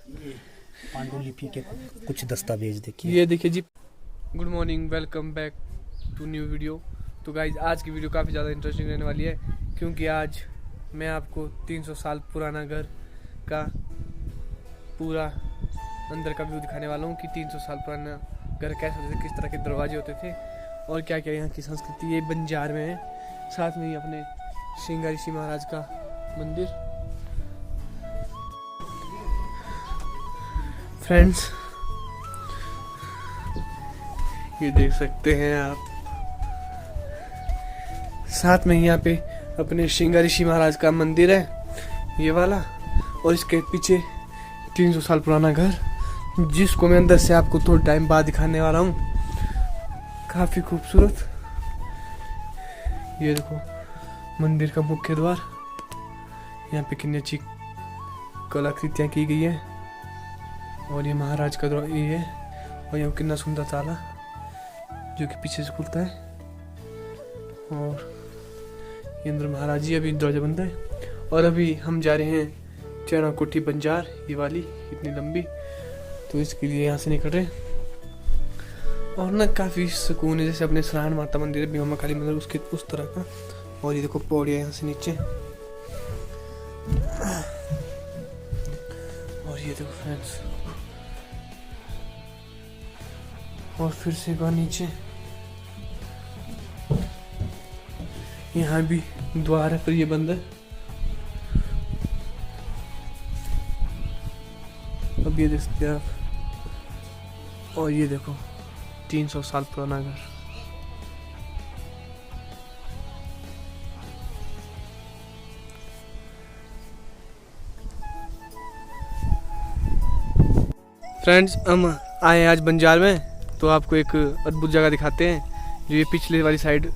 पांडुलिपि के कुछ दस्तावेज देखिए। ये देखिए जी। Good morning, welcome back to new video. तो गाइज आज की वीडियो काफ़ी ज़्यादा इंटरेस्टिंग रहने वाली है, क्योंकि आज मैं आपको 300 साल पुराना घर का पूरा अंदर का व्यू दिखाने वाला हूँ कि 300 साल पुराना घर कैसे होते थे, किस तरह के दरवाजे होते थे और क्या क्या यहाँ की संस्कृति। ये बंजार में है, साथ में ही अपने श्रृंगार ऋषि महाराज का मंदिर। फ्रेंड्स ये देख सकते हैं आप, साथ में ही यहाँ पे अपने श्रृंगार ऋषि महाराज का मंदिर है ये वाला, और इसके पीछे 300 साल पुराना घर, जिसको मैं अंदर से आपको थोड़ा टाइम बाद दिखाने वाला हूँ। काफ़ी खूबसूरत। ये देखो मंदिर का मुख्य द्वार, यहाँ पे कितनी अच्छी कलाकृतियाँ की गई है, और ये महाराज का द्वार ये है, और यहाँ कितना सुंदर ताला जो कि पीछे से खुलता है, और ये अंदर महाराज जी अभी दरवाजा बंद है। और अभी हम जा रहे हैं चैना कोठी बंजार, ये वाली इतनी लंबी, तो इसके लिए यहाँ से निकल रहे हैं। और ना काफ़ी सुकून है, जैसे अपने सराहन माता मंदिर है, भीमा काली मंदिर उसके उस तरह का। और ये देखो पौड़िया यहाँ से नीचे, और ये देखो फ्रेंड्स, और फिर से वहाँ नीचे यहाँ भी द्वार है, पर ये बंद है। अब ये देख सकते हैं आप, और ये देखो 300 साल पुराना घर। फ्रेंड्स हम आए आज बंजार में, तो आपको एक अद्भुत जगह दिखाते हैं, जो ये पिछले वाली साइड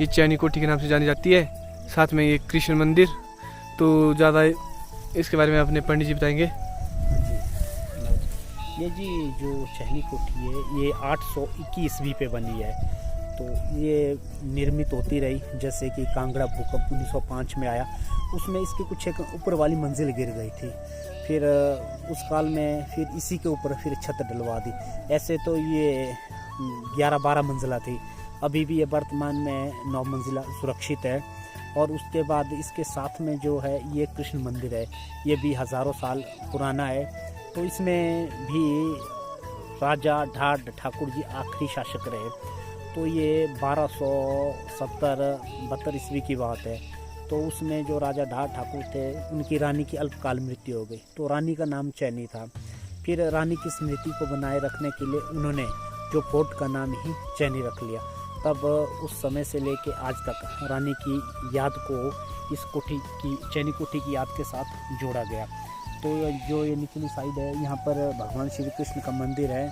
ये चैनी कोठी के नाम से जानी जाती है, साथ में ये कृष्ण मंदिर। तो ज़्यादा इसके बारे में अपने पंडित जी बताएंगे। ये जी जो चैनी कोठी है ये 821 ईस्वी पे बनी है। तो ये निर्मित होती रही, जैसे कि कांगड़ा भूकंप 1905 में आया, उसमें इसकी कुछ एक ऊपर वाली मंजिल गिर गई थी। फिर उस काल में फिर इसी के ऊपर फिर छत डलवा दी। ऐसे तो ये 11-12 मंजिला थी, अभी भी ये वर्तमान में 9 मंजिला सुरक्षित है। और उसके बाद इसके साथ में जो है ये कृष्ण मंदिर है, ये भी हज़ारों साल पुराना है। तो इसमें भी राजा ढाड ठाकुर जी आखिरी शासक रहे। तो ये 1270-72 ईस्वी की बात है। तो उसमें जो राजा ढाड ठाकुर थे, उनकी रानी की अल्पकाल मृत्यु हो गई, तो रानी का नाम चैनी था। फिर रानी की स्मृति को बनाए रखने के लिए उन्होंने जो फोर्ट का नाम ही चैनी रख लिया। तब उस समय से लेके आज तक रानी की याद को इस कोठी की, चैनी कोठी की याद के साथ जोड़ा गया। तो जो ये निचली साइड है, यहाँ पर भगवान श्री कृष्ण का मंदिर है।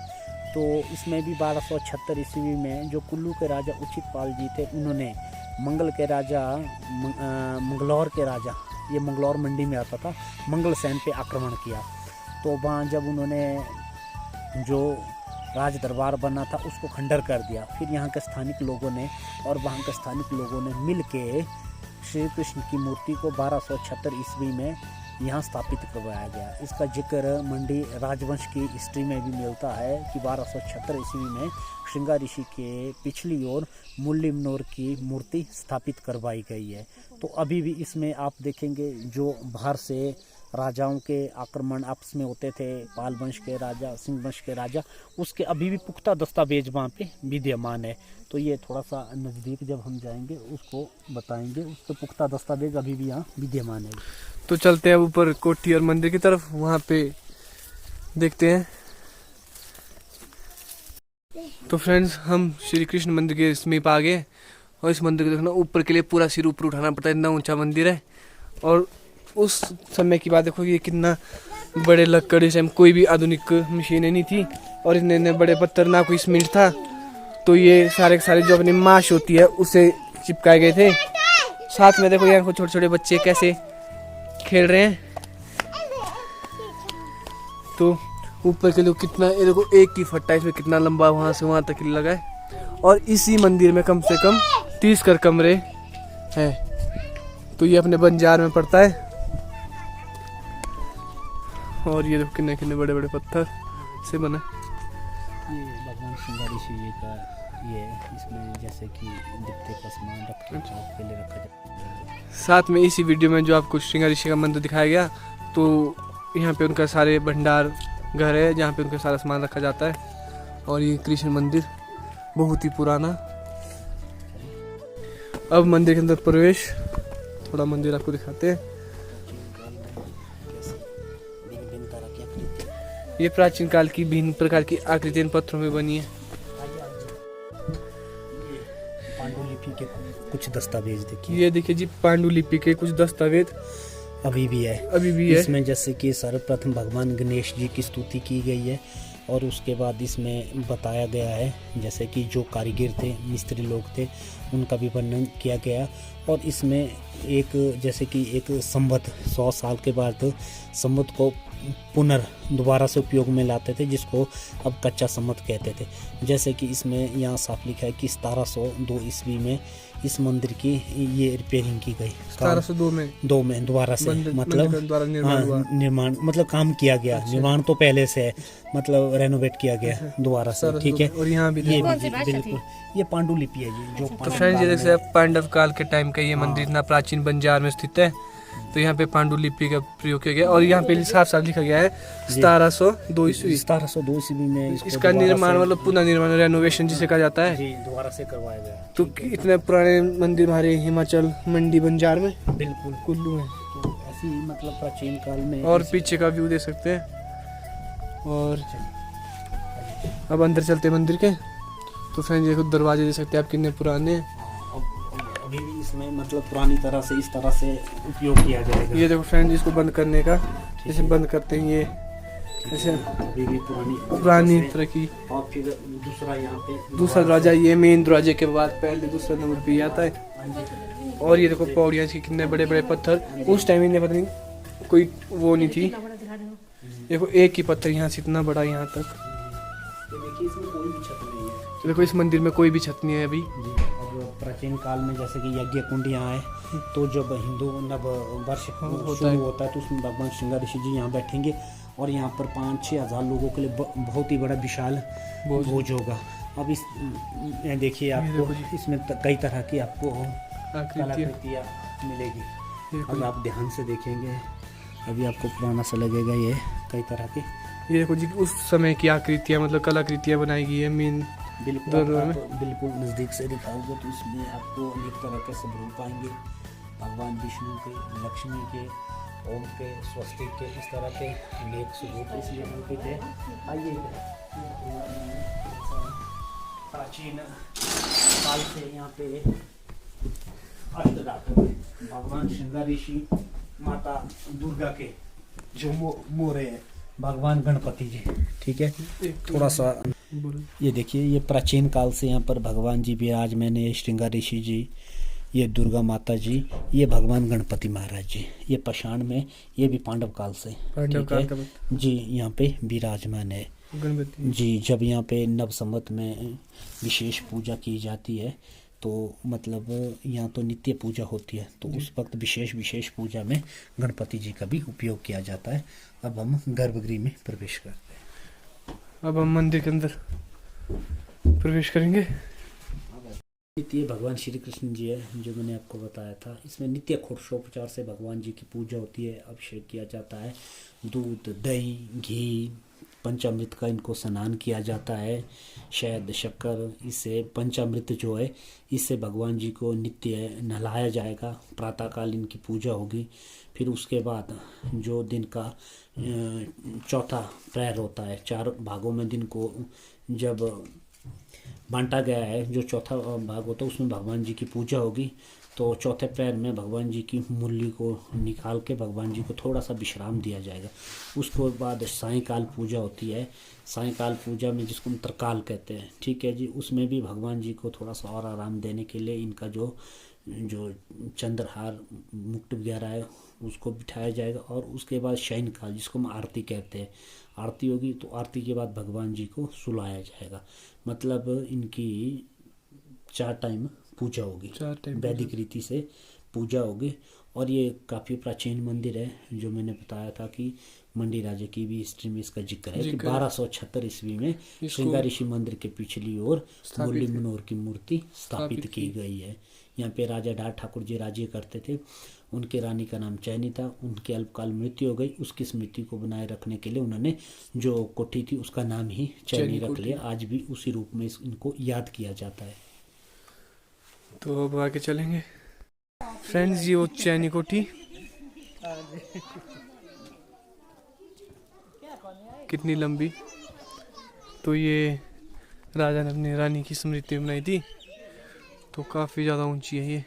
तो इसमें भी 1276 ईस्वी में जो कुल्लू के राजा उचित पाल जी थे, उन्होंने मंगल के राजा मंगलौर के राजा, ये मंगलौर मंडी में आता था, मंगल सैन पे आक्रमण किया। तो वहाँ जब उन्होंने जो राज दरबार बना था उसको खंडर कर दिया। फिर यहाँ के स्थानिक लोगों ने और वहाँ के स्थानिक लोगों ने मिल के श्री कृष्ण की मूर्ति को 1276 ईस्वी में यहाँ स्थापित करवाया गया। इसका जिक्र मंडी राजवंश की हिस्ट्री में भी मिलता है कि 1276 ईस्वी में श्रृंगार ऋषि के पिछली ओर मुरली मनोहर की मूर्ति स्थापित करवाई गई है। तो अभी भी इसमें आप देखेंगे जो बाहर से राजाओं के आक्रमण आपस में होते थे, पाल वंश के राजा, सिंह वंश के राजा, उसके अभी भी पुख्ता दस्तावेज वहाँ पे विद्यमान है। तो ये थोड़ा सा नज़दीक जब हम जाएंगे उसको बताएंगे, उसके पुख्ता दस्तावेज अभी भी यहाँ विद्यमान है। तो चलते हैं ऊपर कोठी और मंदिर की तरफ, वहाँ पे देखते हैं। तो फ्रेंड्स हम श्री कृष्ण मंदिर के समीप आ गए, और इस मंदिर को देखना, ऊपर के लिए पूरा सिर ऊपर उठाना पड़ता है, इतना ऊंचा मंदिर है। और उस समय की बात देखो, ये कितना बड़े लकड़ी से, कोई भी आधुनिक मशीनें नहीं थी, और इतने बड़े पत्थर, ना कोई सीमेंट था। तो ये सारे के सारे जो अपनी माश होती है उसे चिपकाए गए थे। साथ में देखो यहाँ छोटे छोटे बच्चे कैसे खेल रहे हैं। तो ऊपर के लोग कितना, ये देखो एक ही फट्टा इसमें कितना लंबा वहाँ से वहाँ तक लगा है। और इसी मंदिर में कम से कम 30 कमरे हैं। तो ये अपने बंजार में पड़ता है। और ये देखो कितने कितने बड़े बड़े पत्थर से बना है। ये भगवान श्रृंगारी शिव जी का ये है, इसमें जैसे कि दिखते का सामान रखते के लिए रखा जाता है। साथ में इसी वीडियो में जो आपको श्रृंगारी ऋषि का मंदिर दिखाया गया, तो यहाँ पे उनका सारे भंडार घर है जहाँ पे उनका सारा सामान रखा जाता है। और ये कृष्ण मंदिर बहुत ही पुराना। अब मंदिर के अंदर प्रवेश, थोड़ा मंदिर आपको दिखाते हैं। भिन्न तरह की आकृति, ये प्राचीन काल की भिन्न प्रकार की आकृतियां पत्थरों में बनी है। पांडुलिपि के कुछ दस्तावेज देखिए। ये देखिए जी, पांडुलिपि के कुछ दस्तावेज अभी भी है। इसमें जैसे कि सर्वप्रथम भगवान गणेश जी की स्तुति की गई है और उसके बाद इसमें बताया गया है जैसे कि जो कारीगर थे, मिस्त्री लोग थे, उनका भी वर्णन किया गया। और इसमें एक जैसे कि एक संवत 100 साल के बाद संवत को दोबारा से उपयोग में लाते थे, जिसको अब कच्चा संवत कहते थे। जैसे कि इसमें यहाँ साफ लिखा है कि 1702 ईस्वी में इस मंदिर की ये रिपेयरिंग की गई। 1702 में दोबारा से मतलब निर्माण मतलब काम किया गया। अच्छा। निर्माण तो पहले से है, मतलब रेनोवेट किया गया दोबारा से, ठीक है। और यहाँ भी ये भी बिल्कुल ये पांडुलिपि है जी, जो तो फ्रेंड्स ये देखिए पांडव काल के टाइम का ये मंदिर इतना प्राचीन बंजार में स्थित है। तो यहाँ पे पांडुलिपि का प्रयोग किया गया और यहाँ पे साफ साफ लिखा गया है 1702 ईस्वी। 1702 ईस्वी में इसका निर्माण मतलब पुनः निर्माण, रेनोवेशन जिसे कहा जाता है, जी दोबारा से करवाया गया। तो इतने पुराने मंदिर हमारे हिमाचल मंडी बंजार में बिल्कुल कुल्लू में, तो ऐसी मतलब प्राचीन काल में। और पीछे का व्यू दे सकते हैं। और अब अंदर चलते हैं मंदिर के। तो फ्रेंड्स देखो दरवाजे दे सकते हैं आप कितने पुराने हैं। अभी भी इसमें मतलब पुरानी तरह से इस तरह से उपयोग किया जाएगा। ये देखो फ्रेंड्स, इसको बंद करने का जैसे बंद करते हैं, ये ऐसे अभी भी पुरानी तरह की। और फिर दूसरा यहाँ पे दूसरा दरवाजा, ये मेन दरवाजे के बाद पहले दूसरा नंबर पे आता है। और ये देखो पौड़ियाँ की कितने बड़े बड़े पत्थर, उस टाइम इन्हें पता नहीं कोई वो नहीं थी। देखो एक ही पत्थर यहाँ से इतना बड़ा यहाँ तक। देखिए इसमें कोई भी छत नहीं है। देखो इस मंदिर में कोई भी छत नहीं है अभी। अब प्राचीन काल में जैसे कि यज्ञ कुंड यहाँ है, तो जब हिंदू नव वर्ष शुरू होता है तो उसमें भगवान श्रृंगारी ऋषि जी यहाँ बैठेंगे और यहाँ पर 5-6 हज़ार लोगों के लिए बहुत ही बड़ा विशाल भोज होगा। अब इस देखिए आपको इसमें कई तरह की आपको कलाकृतियाँ मिलेगी। अब आप ध्यान से देखेंगे, अभी आपको पुराना सा लगेगा ये कई तरह के। ये देखो जी उस समय की आकृतियाँ मतलब कलाकृतियाँ बनाई गई है मेन। बिल्कुल आप बिल्कुल नज़दीक से दिखाओगे तो इसमें आपको अनेक तरह के सब रूप पाएंगे, भगवान विष्णु के, लक्ष्मी के, ओम के, स्वस्तिक के, इस तरह के अनेक स्वरूप इसलिए अंकित है। आइए प्राचीन काल से यहाँ पे अष्टधातु भगवान श्रृंगारी ऋषि, माता दुर्गा के जो मोरे हैं, भगवान गणपति जी, ठीक है। थोड़ा सा ये देखिए, ये प्राचीन काल से यहाँ पर भगवान जी विराजमान है, श्रृंगारी ऋषि जी, ये दुर्गा माता जी, ये भगवान गणपति महाराज जी, ये पाषाण में, ये भी पांडव काल से ठीक है जी यहाँ पे विराजमान है गणपति जी। जब यहाँ पे नव संवत में विशेष पूजा की जाती है तो मतलब यहाँ तो नित्य पूजा होती है, तो उस वक्त विशेष पूजा में गणपति जी का भी उपयोग किया जाता है। अब हम गर्भगृह में प्रवेश करते हैं। अब हम मंदिर के अंदर प्रवेश करेंगे। ये भगवान श्री कृष्ण जी है जो मैंने आपको बताया था। इसमें नित्य षोडशोपचार से भगवान जी की पूजा होती है, अभिषेक किया जाता है, दूध, दही, घी, पंचामृत का इनको स्नान किया जाता है, शहद, शक्कर, इससे पंचामृत जो है इससे भगवान जी को नित्य नहलाया जाएगा। प्रातःकाल इनकी पूजा होगी। फिर उसके बाद जो दिन का चौथा प्रहर होता है, 4 भागों में दिन को जब बांटा गया है, जो चौथा भाग होता है उसमें भगवान जी की पूजा होगी। तो चौथे प्रहर में भगवान जी की मुरली को निकाल के भगवान जी को थोड़ा सा विश्राम दिया जाएगा। उसके बाद सायंकाल पूजा होती है। सायंकाल पूजा में जिसको हम तरकाल कहते हैं, ठीक है जी, उसमें भी भगवान जी को थोड़ा सा और आराम देने के लिए इनका जो चंद्रहार, मुकुट वगैरह है उसको बिठाया जाएगा। और उसके बाद शयनकाल जिसको हम आरती कहते हैं, आरती होगी तो आरती के बाद भगवान जी को सुलाया जाएगा। मतलब इनकी 4 टाइम पूजा होगी, वैदिक रीति से पूजा होगी। और ये काफ़ी प्राचीन मंदिर है, जो मैंने बताया था कि मंडी राजा की भी हिस्ट्री में इसका जिक्र है कि जिक्र है। 1276 ईस्वी में इसको श्रृंगार ऋषि मंदिर के पिछली ओर स्थापित मुरली की- मनोहर की मूर्ति स्थापित स्थापित की की। गई है। यहाँ पे राजा ढार ठाकुर जी राज्य करते थे। उनकी रानी का नाम चैनी था। उनकी अल्पकाल मृत्यु हो गई। उसकी स्मृति को बनाए रखने के लिए उन्होंने जो कोठी थी उसका नाम ही चैनी चैनी रख कोठी। लिया। आज भी उसी रूप में इनको याद किया जाता है। तो अब आगे चलेंगे फ्रेंड्स। ये वो चैनी कोठी कितनी लंबी, तो ये राजा ने अपनी रानी की स्मृति में बनाई थी, तो काफ़ी ज़्यादा ऊंची है ये।